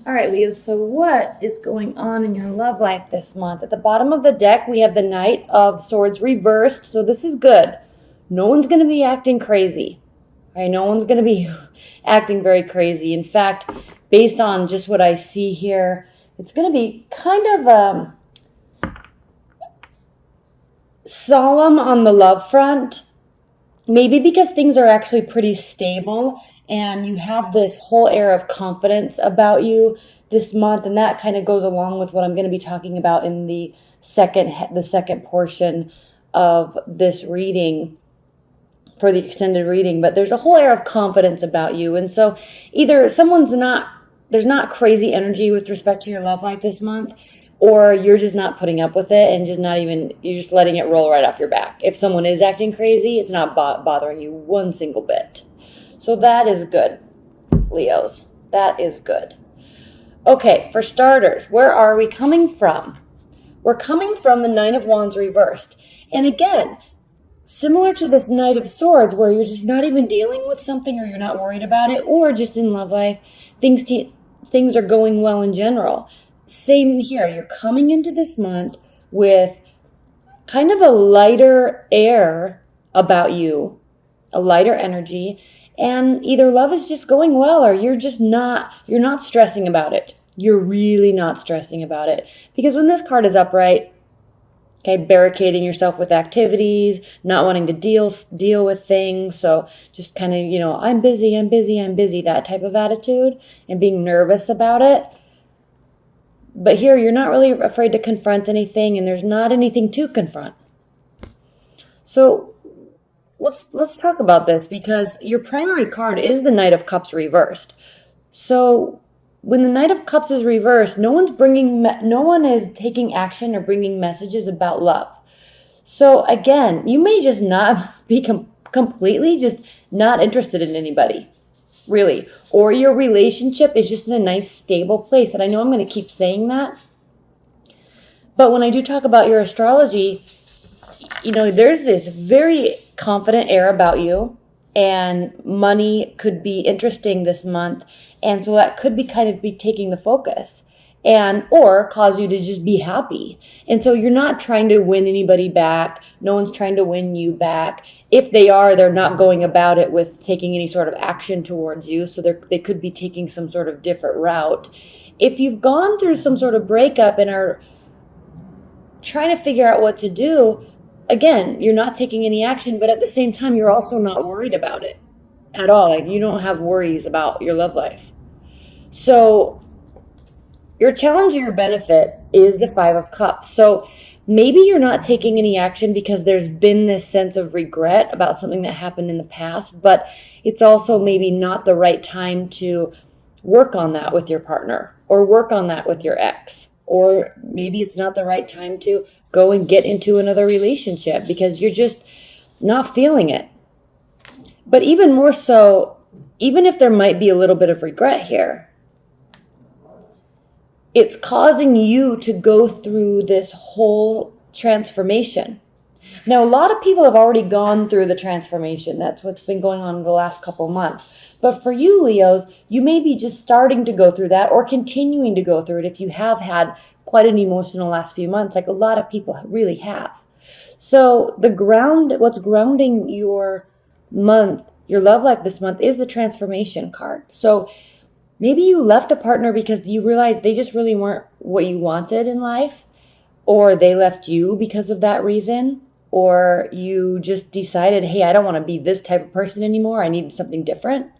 All right, Leo, so what is going on in your love life this month? At the bottom of the deck, we have the Knight of Swords reversed, so this is good. No one's going to be acting crazy. All right, no one's going to be acting very crazy. In fact, based on just what I see here, it's going to be kind of solemn on the love front. Maybe because things are actually pretty stable and you have this whole air of confidence about you this month, and that kind of goes along with what I'm going to be talking about in the second portion of this reading for the extended reading. But there's a whole air of confidence about you, and so either there's not crazy energy with respect to your love life this month, or you're just not putting up with it and you're just letting it roll right off your back. If someone is acting crazy, it's not bothering you one single bit. So that is good, Leos. That is good. Okay, for starters, where are we coming from? We're coming from the Nine of Wands reversed. And again, similar to this Knight of Swords, where you're just not even dealing with something or you're not worried about it, or just in love life, things are going well in general. Same here. You're coming into this month with kind of a lighter air about you, a lighter energy, and either love is just going well or you're not stressing about it. You're really not stressing about it. Because when this card is upright, okay, barricading yourself with activities, not wanting to deal with things, so just kind of, I'm busy, that type of attitude, and being nervous about it. But here, you're not really afraid to confront anything, and there's not anything to confront. So let's talk about this, because your primary card is the Knight of Cups reversed. So when the Knight of Cups is reversed, no one is taking action or bringing messages about love. So again, you may just not be completely just not interested in anybody, really. Or your relationship is just in a nice, stable place. And I know I'm going to keep saying that. But when I do talk about your astrology, there's this very confident air about you. And money could be interesting this month. And so that could be kind of taking the focus. Or cause you to just be happy. And so you're not trying to win anybody back. No one's trying to win you back. If they are, they're not going about it with taking any sort of action towards you. So they could be taking some sort of different route. If you've gone through some sort of breakup and are trying to figure out what to do, again, you're not taking any action, but at the same time, you're also not worried about it at all. Like, you don't have worries about your love life. So your challenge or your benefit is the Five of Cups. So maybe you're not taking any action because there's been this sense of regret about something that happened in the past, but it's also maybe not the right time to work on that with your partner or work on that with your ex. Or maybe it's not the right time to go and get into another relationship because you're just not feeling it. But even more so, even if there might be a little bit of regret here, it's causing you to go through this whole transformation. Now, a lot of people have already gone through the transformation. That's what's been going on in the last couple months. But for you, Leos, you may be just starting to go through that or continuing to go through it if you have had quite an emotional last few months, like a lot of people really have. So what's grounding your month, your love life this month, is the transformation card. So maybe you left a partner because you realized they just really weren't what you wanted in life, or they left you because of that reason, or you just decided, hey, I don't want to be this type of person anymore. I need something different.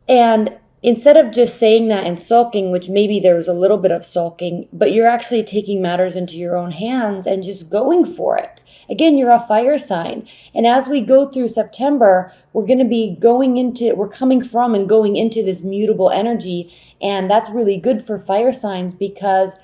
And instead of just saying that and sulking, which maybe there was a little bit of sulking, but you're actually taking matters into your own hands and just going for it. Again, you're a fire sign. And as we go through September, we're coming from and going into this mutable energy. And that's really good for fire signs because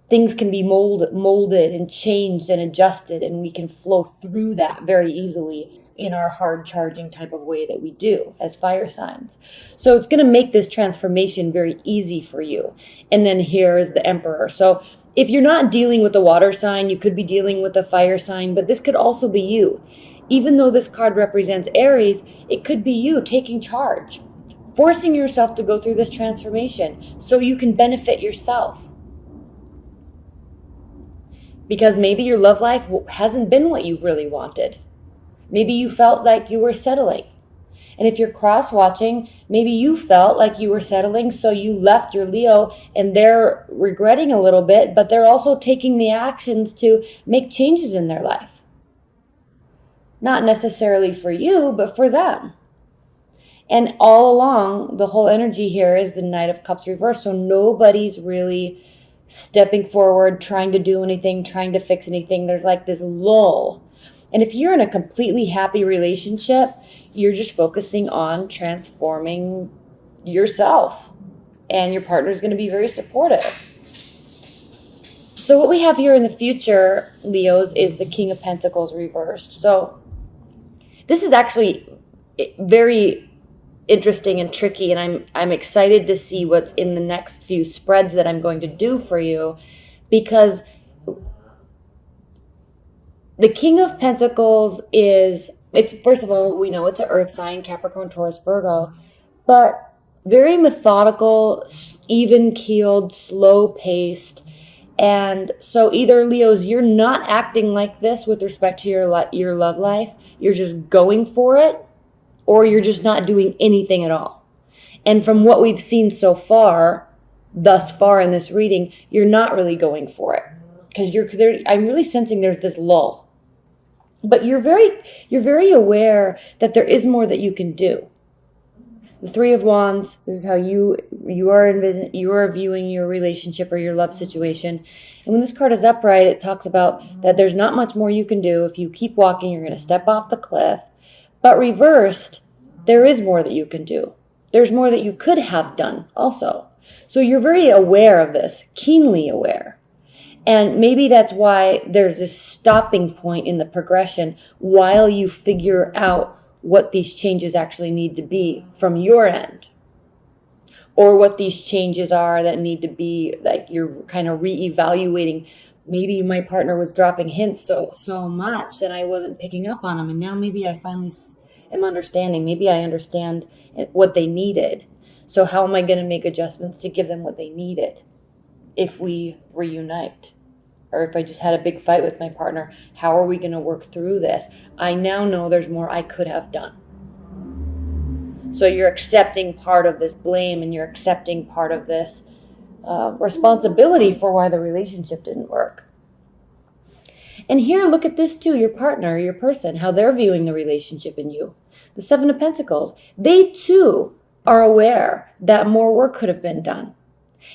things can be molded and changed and adjusted, and we can flow through that very easily in our hard charging type of way that we do as fire signs. So it's going to make this transformation very easy for you. And then here is the Emperor. So if you're not dealing with the water sign, you could be dealing with a fire sign, but this could also be you. Even though this card represents Aries, it could be you taking charge. forcing yourself to go through this transformation so you can benefit yourself. Because maybe your love life hasn't been what you really wanted. Maybe you felt like you were settling. And if you're cross-watching, maybe you felt like you were settling, so you left your Leo and they're regretting a little bit, but they're also taking the actions to make changes in their life. Not necessarily for you, but for them. And all along, the whole energy here is the Knight of Cups reversed. So nobody's really stepping forward, trying to do anything, trying to fix anything. There's like this lull. And if you're in a completely happy relationship, you're just focusing on transforming yourself. And your partner's going to be very supportive. So what we have here in the future, Leos, is the King of Pentacles reversed. So this is actually very interesting and tricky, and I'm excited to see what's in the next few spreads that I'm going to do for you, because the King of Pentacles it's first of all, we know it's an earth sign, Capricorn, Taurus, Virgo, but very methodical, even-keeled, slow-paced. And so either, Leos, you're not acting like this with respect to your love life, you're just going for it, or you're just not doing anything at all. And from what we've seen so far, thus far in this reading, you're not really going for it. Because I'm really sensing there's this lull. But you're very aware that there is more that you can do. The Three of Wands, this is how you are viewing your relationship or your love situation. And when this card is upright, it talks about that there's not much more you can do. If you keep walking, you're going to step off the cliff. But reversed, there is more that you can do. There's more that you could have done also. So you're very aware of this, keenly aware. And maybe that's why there's this stopping point in the progression while you figure out what these changes actually need to be from your end. Or what these changes are that need to be, like you're kind of reevaluating. Maybe my partner was dropping hints so much that I wasn't picking up on them. And now maybe I finally am understanding. Maybe I understand what they needed. So how am I going to make adjustments to give them what they needed if we reunite? Or if I just had a big fight with my partner, how are we going to work through this? I now know there's more I could have done. So you're accepting part of this blame, and you're accepting part of this responsibility for why the relationship didn't work. And here, look at this too, your partner, your person, how they're viewing the relationship in you. The Seven of Pentacles, they too are aware that more work could have been done.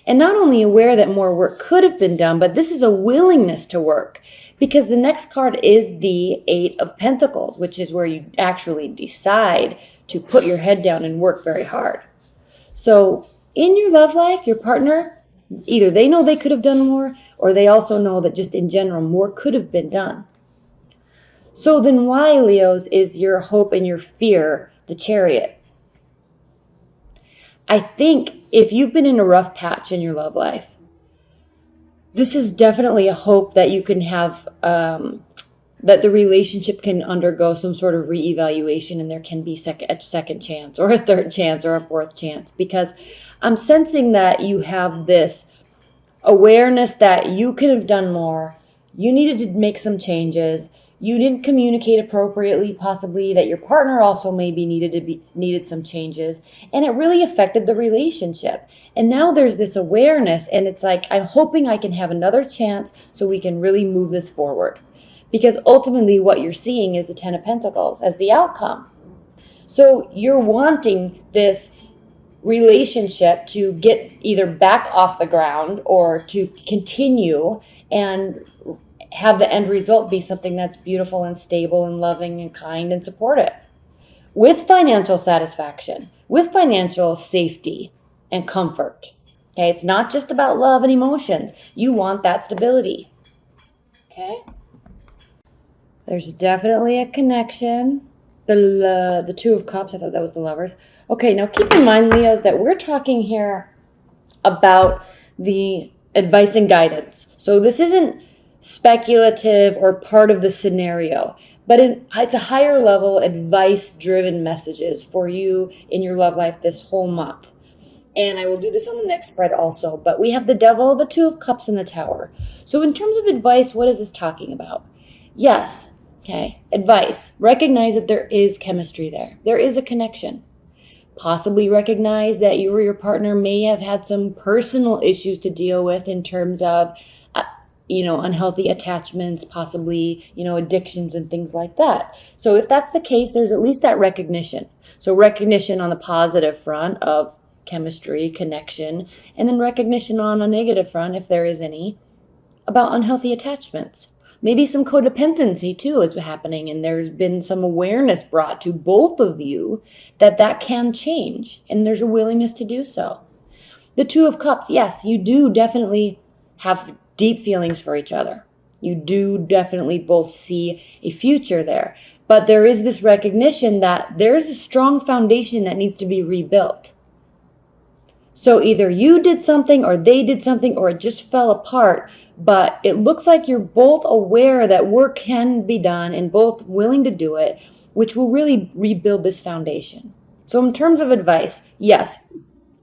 And not only aware that more work could have been done, but this is a willingness to work. Because the next card is the Eight of Pentacles, which is where you actually decide to put your head down and work very hard. So in your love life, your partner, either they know they could have done more, or they also know that just in general, more could have been done. So then why, Leos, is your hope and your fear the Chariot? I think if you've been in a rough patch in your love life, this is definitely a hope that you can have, that the relationship can undergo some sort of reevaluation, and there can be a second chance or a third chance or a fourth chance. Because I'm sensing that you have this awareness that you could have done more. You needed to make some changes. You didn't communicate appropriately, possibly, that your partner also maybe needed some changes, and it really affected the relationship. And now there's this awareness, and it's like, I'm hoping I can have another chance so we can really move this forward. Because ultimately what you're seeing is the Ten of Pentacles as the outcome. So you're wanting this relationship to get either back off the ground or to continue and have the end result be something that's beautiful and stable and loving and kind and supportive, with financial satisfaction, with financial safety and comfort. Okay, it's not just about love and emotions. You want that stability. Okay, there's definitely a connection. The Two of Cups, I thought that was the Lovers. Okay, now keep in mind, Leos, that we're talking here about the advice and guidance. So this isn't speculative or part of the scenario, But it's a higher level advice-driven messages for you in your love life this whole month. And I will do this on the next spread also. But we have the Devil, the Two of Cups, and the Tower. So in terms of advice, what is this talking about? Yes, okay, advice. Recognize that there is chemistry there. There is a connection. Possibly recognize that you or your partner may have had some personal issues to deal with in terms of, unhealthy attachments, possibly, addictions and things like that. So if that's the case, there's at least that recognition. So recognition on the positive front of chemistry, connection, and then recognition on a negative front, if there is any, about unhealthy attachments. Maybe some codependency too is happening, and there's been some awareness brought to both of you that can change, and there's a willingness to do so. The Two of Cups, yes, you do definitely have deep feelings for each other. You do definitely both see a future there. But there is this recognition that there's a strong foundation that needs to be rebuilt. So either you did something or they did something or it just fell apart. But it looks like you're both aware that work can be done and both willing to do it, which will really rebuild this foundation. So in terms of advice, yes,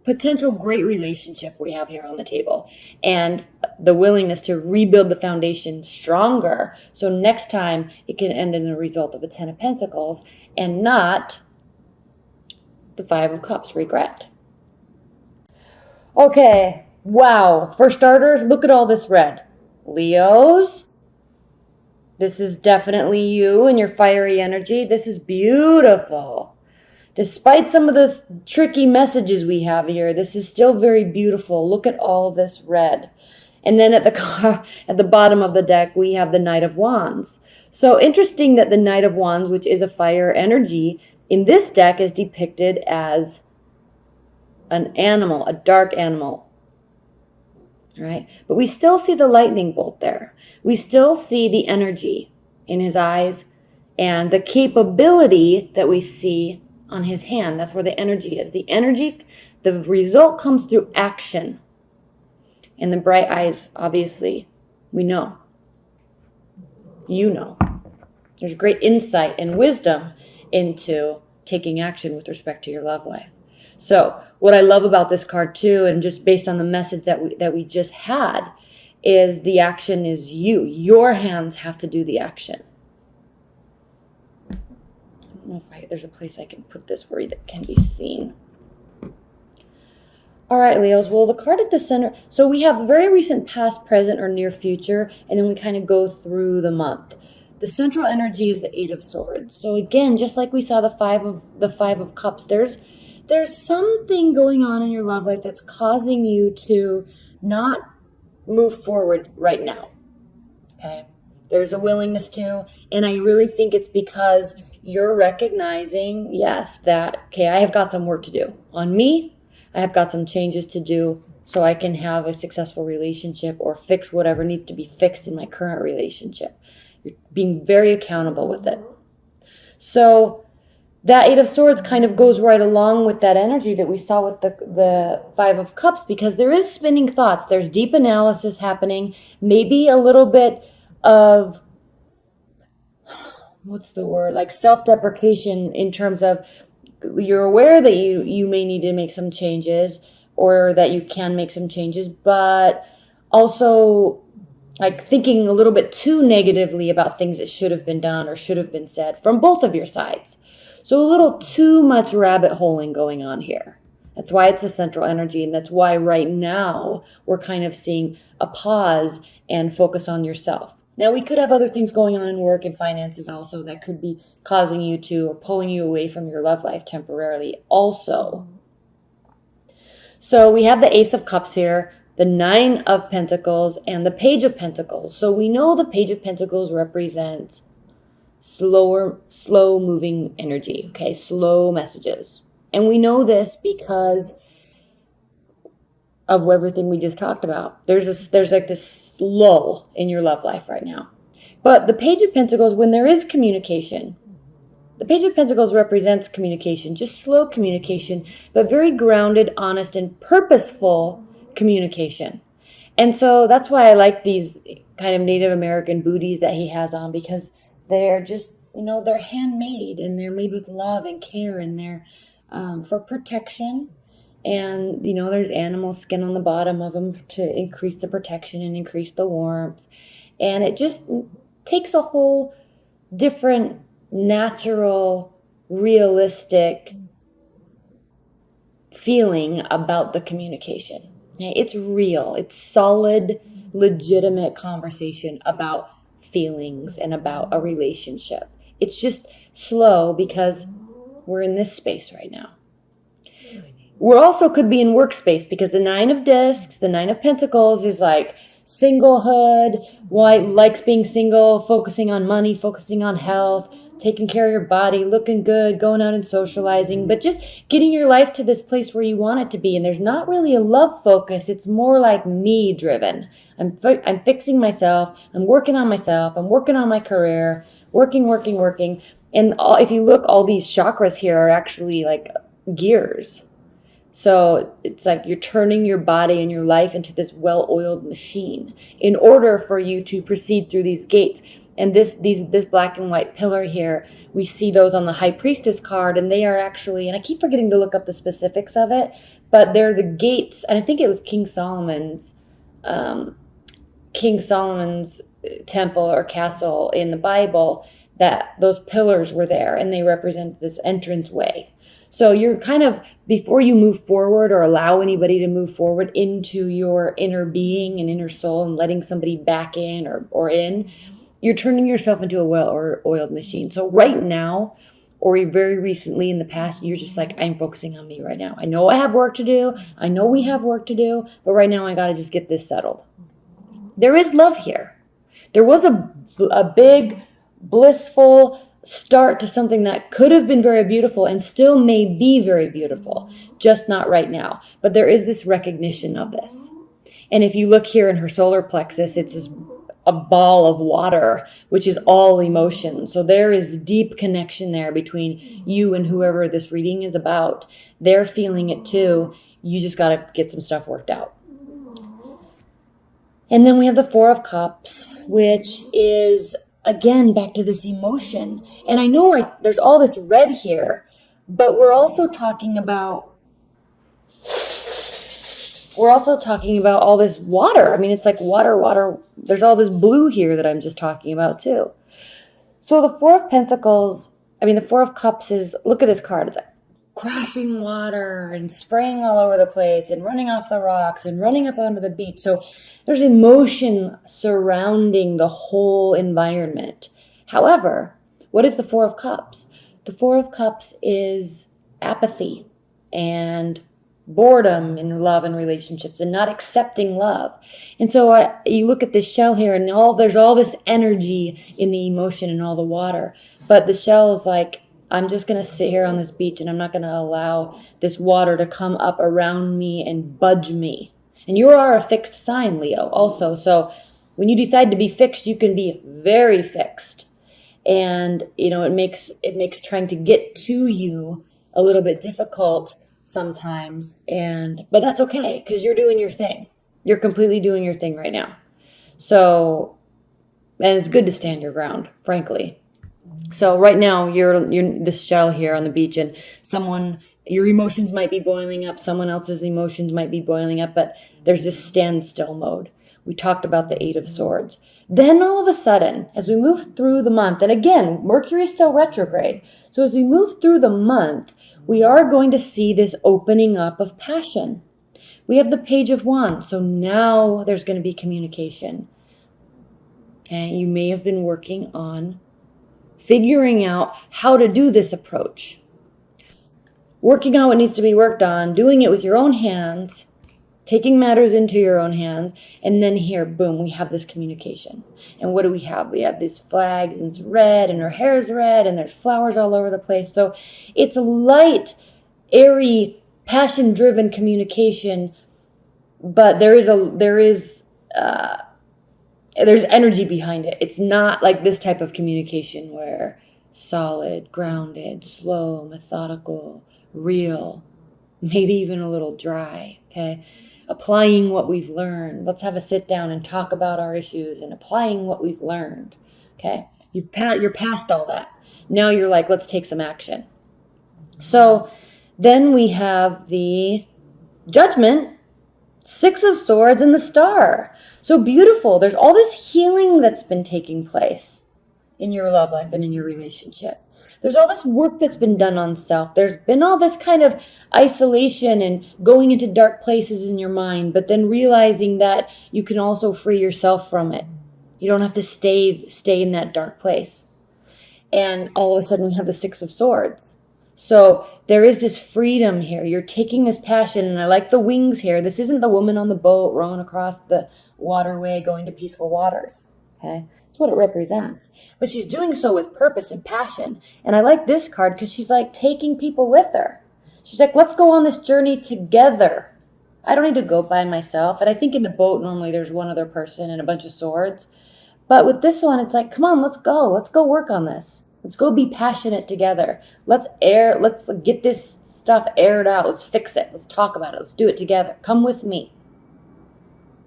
potential great relationship we have here on the table, and the willingness to rebuild the foundation stronger. So next time it can end in a result of a 10 of Pentacles and not the 5 of Cups, regret. Okay, wow. For starters, look at all this red. Leos, this is definitely you and your fiery energy. This is beautiful. Despite some of the tricky messages we have here, this is still very beautiful. Look at all this red. And then at the bottom of the deck, we have the Knight of Wands. So interesting that the Knight of Wands, which is a fire energy, in this deck is depicted as an animal, a dark animal. All right? But we still see the lightning bolt there. We still see the energy in his eyes and the capability that we see on his hand. That's where the energy is. The energy, the result comes through action. And the bright eyes, obviously, we know. You know. There's great insight and wisdom into taking action with respect to your love life. So what I love about this card too, and just based on the message that we just had, is the action is you. Your hands have to do the action. I don't know if there's a place I can put this where it can be seen. All right, Leos. Well, the card at the center. So we have very recent, past, present, or near future, and then we kind of go through the month. The central energy is the 8 of Swords. So again, just like we saw the 5 of Cups, there's something going on in your love life that's causing you to not move forward right now. Okay? There's a willingness to, and I really think it's because you're recognizing, yes, that, okay, I have got some work to do on me. I have got some changes to do so I can have a successful relationship or fix whatever needs to be fixed in my current relationship. You're being very accountable with it. So that 8 of Swords kind of goes right along with that energy that we saw with the 5 of Cups, because there is spinning thoughts. There's deep analysis happening, maybe a little bit of, what's the word, like self-deprecation in terms of you're aware that you may need to make some changes or that you can make some changes, but also like thinking a little bit too negatively about things that should have been done or should have been said from both of your sides. So a little too much rabbit holing going on here. That's why it's a central energy, and that's why right now we're kind of seeing a pause and focus on yourself. Now, we could have other things going on in work and finances also that could be causing you to or pulling you away from your love life temporarily also. So we have the Ace of Cups here, the 9 of Pentacles, and the Page of Pentacles. So we know the Page of Pentacles represents slow moving energy, okay, slow messages. And we know this because of everything we just talked about. There's like this lull in your love life right now. But the Page of Pentacles, when there is communication, the Page of Pentacles represents communication, just slow communication, but very grounded, honest, and purposeful communication. And so that's why I like these kind of Native American booties that he has on, because they're just they're handmade and they're made with love and care, and they're for protection. And, there's animal skin on the bottom of them to increase the protection and increase the warmth. And it just takes a whole different, natural, realistic feeling about the communication. Okay? It's real. It's solid, legitimate conversation about feelings and about a relationship. It's just slow because we're in this space right now. We also could be in workspace because the 9 of discs, the 9 of pentacles is like singlehood, likes being single, focusing on money, focusing on health, taking care of your body, looking good, going out and socializing, but just getting your life to this place where you want it to be. And there's not really a love focus. It's more like me driven. I'm fixing myself. I'm working on myself. I'm working on my career, working. And if you look, all these chakras here are actually like gears. So it's like you're turning your body and your life into this well-oiled machine in order for you to proceed through these gates. And this black and white pillar here, we see those on the High Priestess card, and they are actually, and I keep forgetting to look up the specifics of it, but they're the gates, and I think it was King Solomon's temple or castle in the Bible, that those pillars were there, and they represent this entrance way. So you're kind of, before you move forward or allow anybody to move forward into your inner being and inner soul and letting somebody back in or in, you're turning yourself into a well-oiled machine. So right now, or very recently in the past, you're just like, I'm focusing on me right now. I know I have work to do. I know we have work to do, but right now I got to just get this settled. There is love here. There was a big, blissful start to something that could have been very beautiful and still may be very beautiful, just not right now. But there is this recognition of this. And if you look here in her solar plexus, it's a ball of water, which is all emotion. So there is deep connection there between you and whoever this reading is about. They're feeling it too. You just got to get some stuff worked out. And then we have the 4 of Cups, which is, again, back to this emotion. And I know there's all this red here, but we're also talking about all this water. I mean, it's like water. There's all this blue here that I'm just talking about too. So the 4 of Cups is, look at this card. It's like crashing water and spraying all over the place and running off the rocks and running up onto the beach. So there's emotion surrounding the whole environment. However, what is the 4 of Cups? The 4 of Cups is apathy and boredom in love and relationships and not accepting love. And so you look at this shell here, and there's all this energy in the emotion and all the water. But the shell is like, I'm just going to sit here on this beach and I'm not going to allow this water to come up around me and budge me. And you are a fixed sign, Leo, also. So when you decide to be fixed, you can be very fixed. And, it makes trying to get to you a little bit difficult sometimes. But that's okay, because you're doing your thing. You're completely doing your thing right now. So, and it's good to stand your ground, frankly. So right now you're this shell here on the beach, and your emotions might be boiling up. Someone else's emotions might be boiling up, but there's this standstill mode. We talked about the 8 of Swords. Then all of a sudden, as we move through the month, and again, Mercury is still retrograde. So as we move through the month, we are going to see this opening up of passion. We have the Page of Wands. So now there's going to be communication. Okay, you may have been working on figuring out how to do this approach. Working out what needs to be worked on, doing it with your own hands, taking matters into your own hands, and then here, boom, we have this communication. And what do we have? We have these flags, and it's red, and her hair is red, and there's flowers all over the place. So it's a light, airy, passion-driven communication, but there's energy behind it. It's not like this type of communication where solid, grounded, slow, methodical, real, maybe even a little dry, okay? Applying what we've learned. Let's have a sit down and talk about our issues and applying what we've learned, okay? You're past all that. Now you're like, let's take some action. So then we have the Judgment, Six of Swords, and the Star. So beautiful. There's all this healing that's been taking place in your love life and in your relationship. There's all this work that's been done on self. There's been all this kind of isolation and going into dark places in your mind, but then realizing that you can also free yourself from it. You don't have to stay in that dark place. And all of a sudden we have the Six of Swords. So there is this freedom here. You're taking this passion, and I like the wings here. This isn't the woman on the boat rowing across the waterway going to peaceful waters. Okay? That's what it represents. But she's doing so with purpose and passion. And I like this card because she's like taking people with her. She's like, let's go on this journey together. I don't need to go by myself. And I think in the boat, normally there's one other person and a bunch of swords. But with this one, it's like, come on, let's go. Let's go work on this. Let's go be passionate together. Let's get this stuff aired out. Let's fix it. Let's talk about it. Let's do it together. Come with me.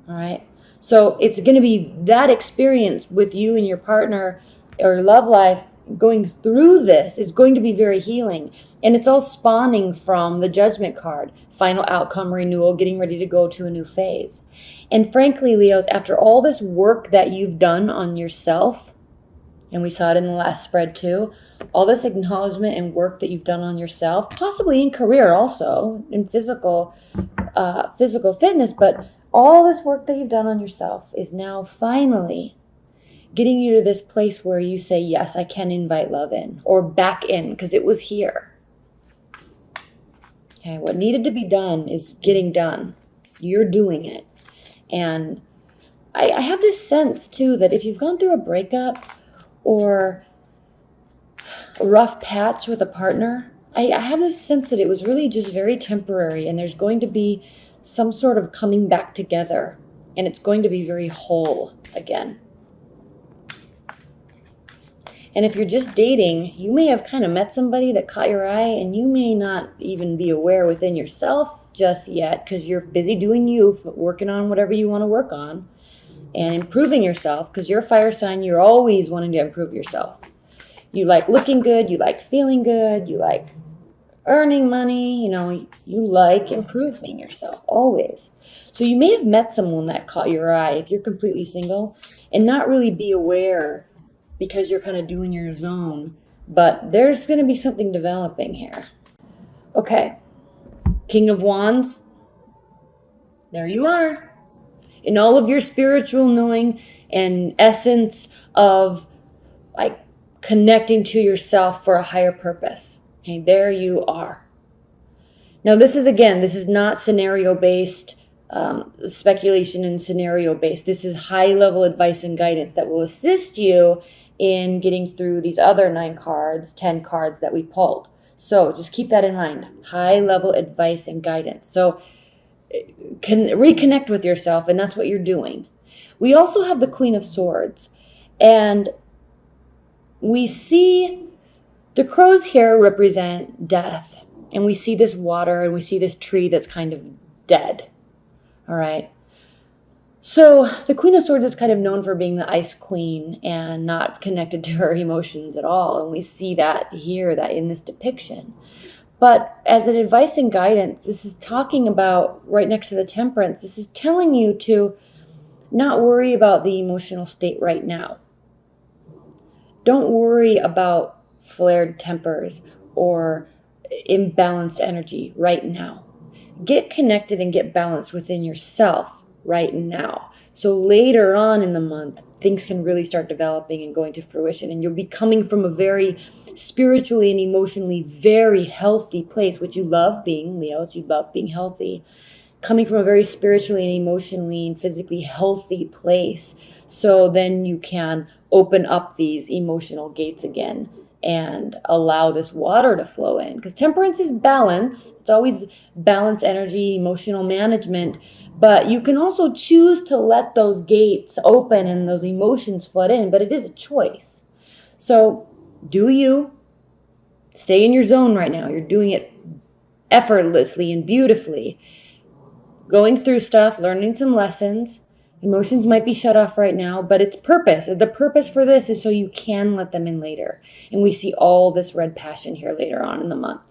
All right? So it's going to be that experience with you and your partner or love life going through this is going to be very healing. And it's all spawning from the Judgment card. Final outcome, renewal, getting ready to go to a new phase. And frankly, Leos, after all this work that you've done on yourself, and we saw it in the last spread too, all this acknowledgement and work that you've done on yourself, possibly in career also, in physical fitness, but all this work that you've done on yourself is now finally getting you to this place where you say, yes, I can invite love in, or back in, because it was here. Okay, what needed to be done is getting done. You're doing it. And I have this sense too that if you've gone through a breakup or a rough patch with a partner, I have this sense that it was really just very temporary, and there's going to be some sort of coming back together, and it's going to be very whole again. And if you're just dating, you may have kind of met somebody that caught your eye, and you may not even be aware within yourself just yet because you're busy doing you, working on whatever you want to work on and improving yourself, because you're a fire sign. You're always wanting to improve yourself. You like looking good. You like feeling good. You like earning money. You like improving yourself always. So you may have met someone that caught your eye if you're completely single and not really be aware because you're kind of doing your zone. But there's going to be something developing here. Okay. King of Wands. There you are. In all of your spiritual knowing and essence of like connecting to yourself for a higher purpose. Okay, there you are. Now this is not scenario-based speculation and scenario-based. This is high-level advice and guidance that will assist you in getting through these other 10 cards that we pulled. So just keep that in mind. High-level advice and guidance. So can reconnect with yourself, and that's what you're doing. We also have the Queen of Swords, and we see the crows here represent death, and we see this water, and we see this tree that's kind of dead. All right. So the Queen of Swords is kind of known for being the ice queen and not connected to her emotions at all, and we see that here, that in this depiction. But as an advice and guidance, this is talking about right next to the Temperance. This is telling you to not worry about the emotional state right now. Don't worry about flared tempers or imbalanced energy right now. Get connected and get balanced within yourself right now. So later on in the month, things can really start developing and going to fruition. And you'll be coming from a very spiritually and emotionally very healthy place, which you love being, Leos. You love being healthy. Coming from a very spiritually and emotionally and physically healthy place. So then you can open up these emotional gates again and allow this water to flow in. Because Temperance is balance. It's always balance, energy, emotional management. But you can also choose to let those gates open and those emotions flood in. But it is a choice. So do you. Stay in your zone right now. You're doing it effortlessly and beautifully. Going through stuff, learning some lessons. Emotions might be shut off right now, but it's purpose. The purpose for this is so you can let them in later. And we see all this red passion here later on in the month.